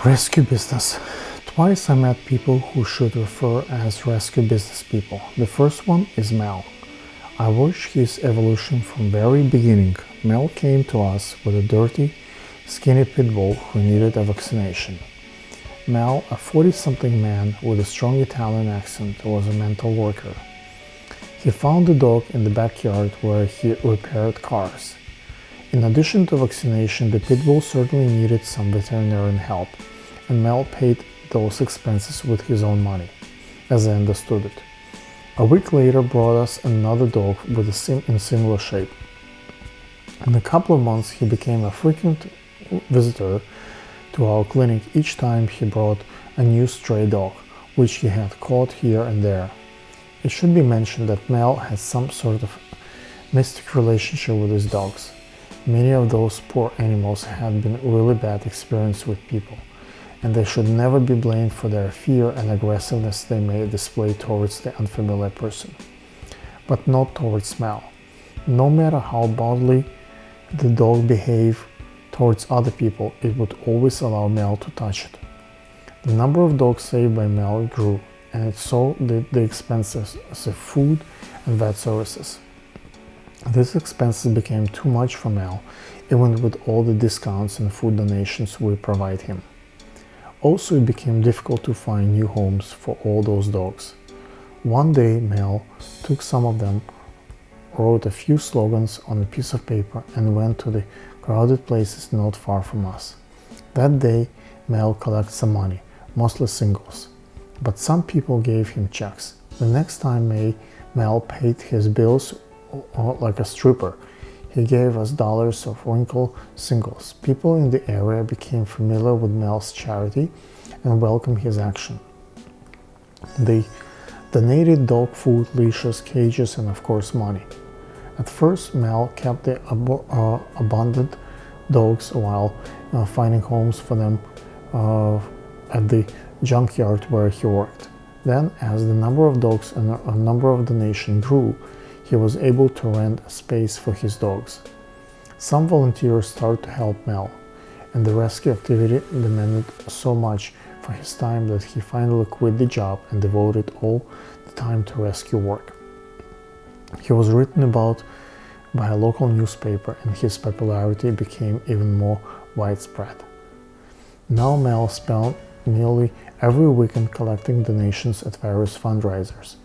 Rescue business. Twice I met people who should refer as rescue business people. The first one is Mel. I watched his evolution from very beginning. Mel came to us with a dirty, skinny Pitbull who needed a vaccination. Mel, a 40-something man with a strong Italian accent, was a mental worker. He found the dog in the backyard where he repaired cars. In addition to vaccination, the Pitbull certainly needed some veterinarian help, and Mel paid those expenses with his own money, as I understood it. A week later brought us another dog with in similar shape. In a couple of months, he became a frequent visitor to our clinic each time he brought a new stray dog, which he had caught here and there. It should be mentioned that Mel has some sort of mystic relationship with his dogs. Many of those poor animals had been really bad experiences with people, and they should never be blamed for their fear and aggressiveness they may display towards the unfamiliar person. But not towards Mel. No matter how badly the dog behaved towards other people, it would always allow Mel to touch it. The number of dogs saved by Mel grew, and so did the expenses of food and vet services. These expenses became too much for Mel, even with all the discounts and food donations we provide him. Also, it became difficult to find new homes for all those dogs. One day, Mel took some of them, wrote a few slogans on a piece of paper, and went to the crowded places not far from us. That day, Mel collected some money, mostly singles, but some people gave him checks. The next time Mel paid his bills like a stripper. He gave us dollars of wrinkle singles. People in the area became familiar with Mel's charity and welcomed his action. They donated dog food, leashes, cages, and of course money. At first, Mel kept the abandoned dogs while finding homes for them at the junkyard where he worked. Then, as the number of dogs and a number of donations grew, he was able to rent a space for his dogs. Some volunteers started to help Mel, and the rescue activity demanded so much for his time that he finally quit the job and devoted all the time to rescue work. He was written about by a local newspaper, and his popularity became even more widespread. Now Mel spent nearly every weekend collecting donations at various fundraisers.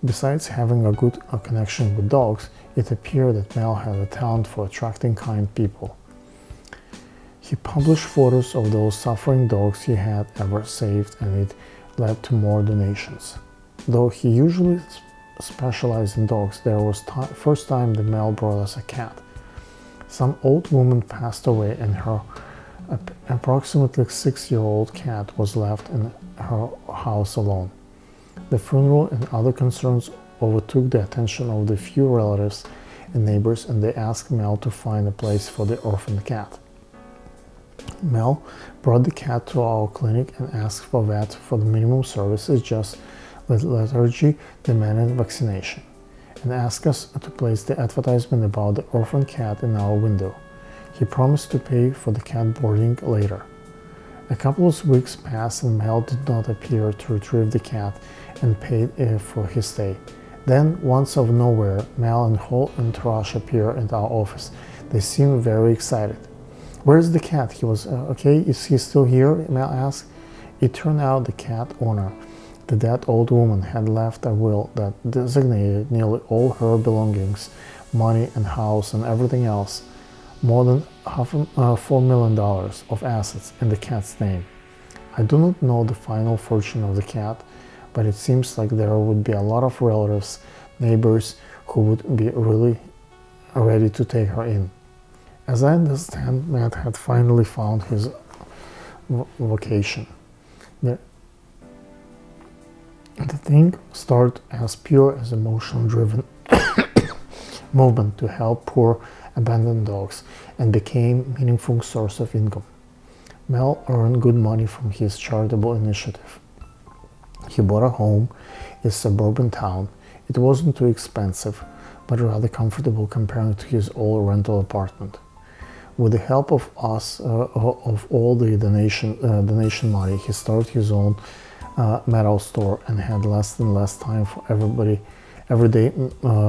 Besides having a good connection with dogs, it appeared that Mel had a talent for attracting kind people. He published photos of those suffering dogs he had ever saved, and it led to more donations. Though he usually specialized in dogs, there was first time that Mel brought us a cat. Some old woman passed away, and her approximately 6-year-old cat was left in her house alone. The funeral and other concerns overtook the attention of the few relatives and neighbors, and they asked Mel to find a place for the orphaned cat. Mel brought the cat to our clinic and asked for vet for the minimum services, just as liturgy demanded vaccination, and asked us to place the advertisement about the orphaned cat in our window. He promised to pay for the cat boarding later. A couple of weeks passed and Mel did not appear to retrieve the cat and paid for his stay. Then, once out of nowhere, Mel and whole entourage appeared at our office. They seemed very excited. "Where's the cat? He was okay? Is he still here?" Mel asked. It turned out the cat owner, the dead old woman, had left a will that designated nearly all her belongings, money and house and everything else, more than $4 million of assets in the cat's name. I do not know the final fortune of the cat, but it seems like there would be a lot of relatives, neighbors who would be really ready to take her in. As I understand, Matt had finally found his vocation. The thing started as pure as emotion-driven movement to help poor abandoned dogs and became a meaningful source of income. Mel earned good money from his charitable initiative. He bought a home in a suburban town. It wasn't too expensive, but rather comfortable compared to his old rental apartment. With the help of us, of all the donation money, he started his own metal store and had less and less time for everyday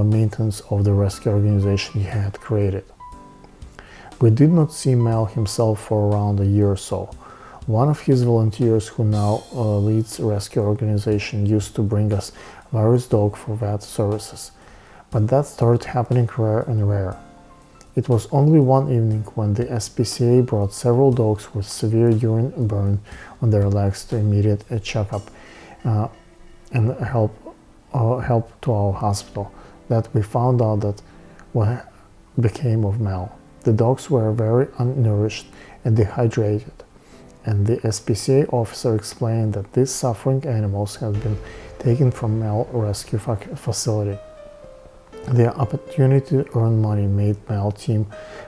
maintenance of the rescue organization he had created. We did not see Mel himself for around a year or so. One of his volunteers, who now leads a rescue organization, used to bring us various dogs for vet services, but that started happening rare and rare. It was only one evening when the SPCA brought several dogs with severe urine burn on their legs to immediate checkup and help to our hospital that we found out that what became of Mel. The dogs were very unnourished and dehydrated, and the SPCA officer explained that these suffering animals had been taken from Mel rescue facility. The opportunity to earn money made Mel team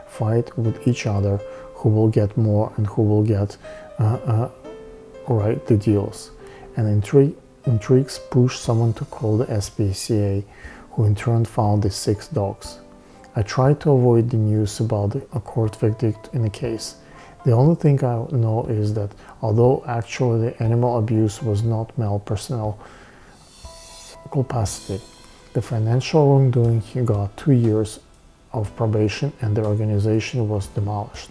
fight with each other who will get more and who will get right the deals, and intrigues pushed someone to call the SPCA, who in turn found the 6 dogs. I tried to avoid the news about a court verdict in the case. The only thing I know is that although actually the animal abuse was not Mel personnel capacity, the financial wrongdoing, he got 2 years of probation and the organization was demolished.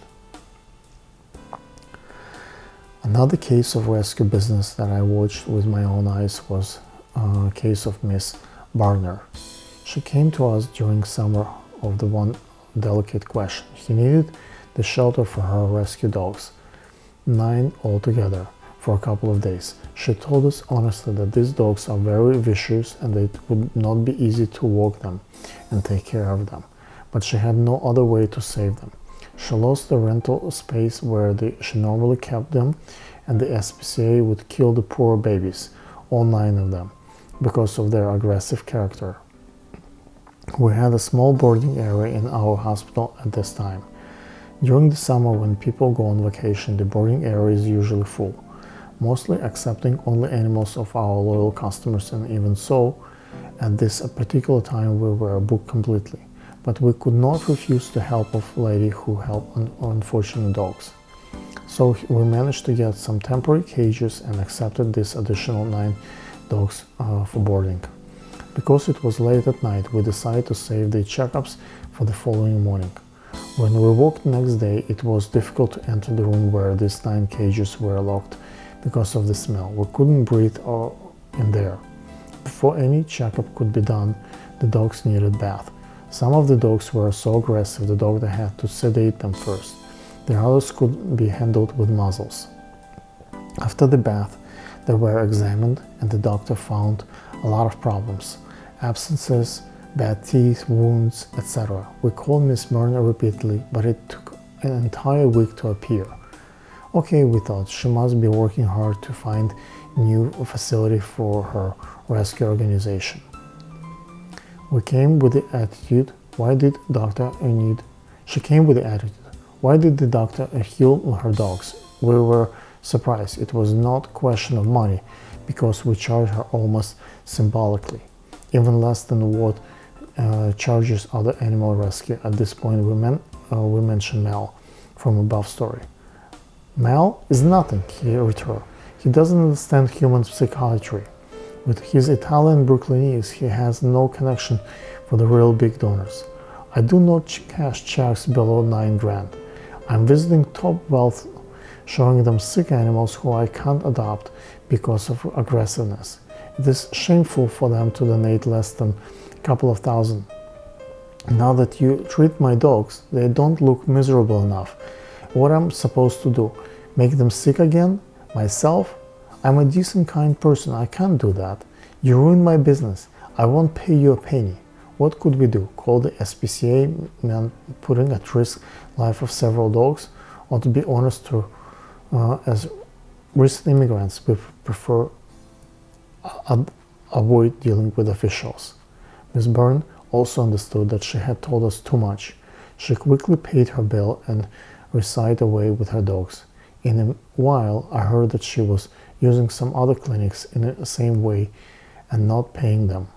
Another case of rescue business that I watched with my own eyes was a case of Miss Barner. She came to us during summer of the one delicate question. She needed the shelter for her rescue dogs, 9 altogether, for a couple of days. She told us honestly that these dogs are very vicious and that it would not be easy to walk them and take care of them, but she had no other way to save them. She lost the rental space where she normally kept them, and the SPCA would kill the poor babies, all 9 of them, because of their aggressive character. We had a small boarding area in our hospital at this time. During the summer, when people go on vacation, the boarding area is usually full, mostly accepting only animals of our loyal customers, and even so, at this particular time we were booked completely. But we could not refuse the help of a lady who helped unfortunate dogs. So we managed to get some temporary cages and accepted this additional 9 dogs for boarding. Because it was late at night, we decided to save the checkups for the following morning. When we woke the next day, it was difficult to enter the room where these 9 cages were locked because of the smell. We couldn't breathe in there. Before any checkup could be done, the dogs needed a bath. Some of the dogs were so aggressive the doctor had to sedate them first. The others could be handled with muzzles. After the bath, they were examined and the doctor found a lot of problems: abscesses, bad teeth, wounds, etc. We called Miss Murner repeatedly, but it took an entire week to appear. Okay, we thought, she must be working hard to find new facility for her rescue organization. We came with the attitude, why did doctor need? She came with the attitude, why did the doctor heal her dogs? We were surprised. It was not a question of money, because we charged her almost symbolically, even less than what charges other animal rescue. At this point, we mentioned Mel from above story. Mel is nothing, he returned. He doesn't understand human psychiatry. With his Italian Brooklynese, he has no connection for the real big donors. I do not cash checks below 9 grand. I'm visiting top wealth, showing them sick animals who I can't adopt because of aggressiveness. It is shameful for them to donate less than a couple of thousand. Now that you treat my dogs, they don't look miserable enough. What am I supposed to do? Make them sick again? Myself? I'm a decent, kind person. I can't do that. You ruined my business. I won't pay you a penny. What could we do? Call the SPCA meant putting at risk life of several dogs? Or to be honest, as recent immigrants, we prefer avoid dealing with officials. Ms. Byrne also understood that she had told us too much. She quickly paid her bill and retired away with her dogs. In a while, I heard that she was using some other clinics in the same way and not paying them.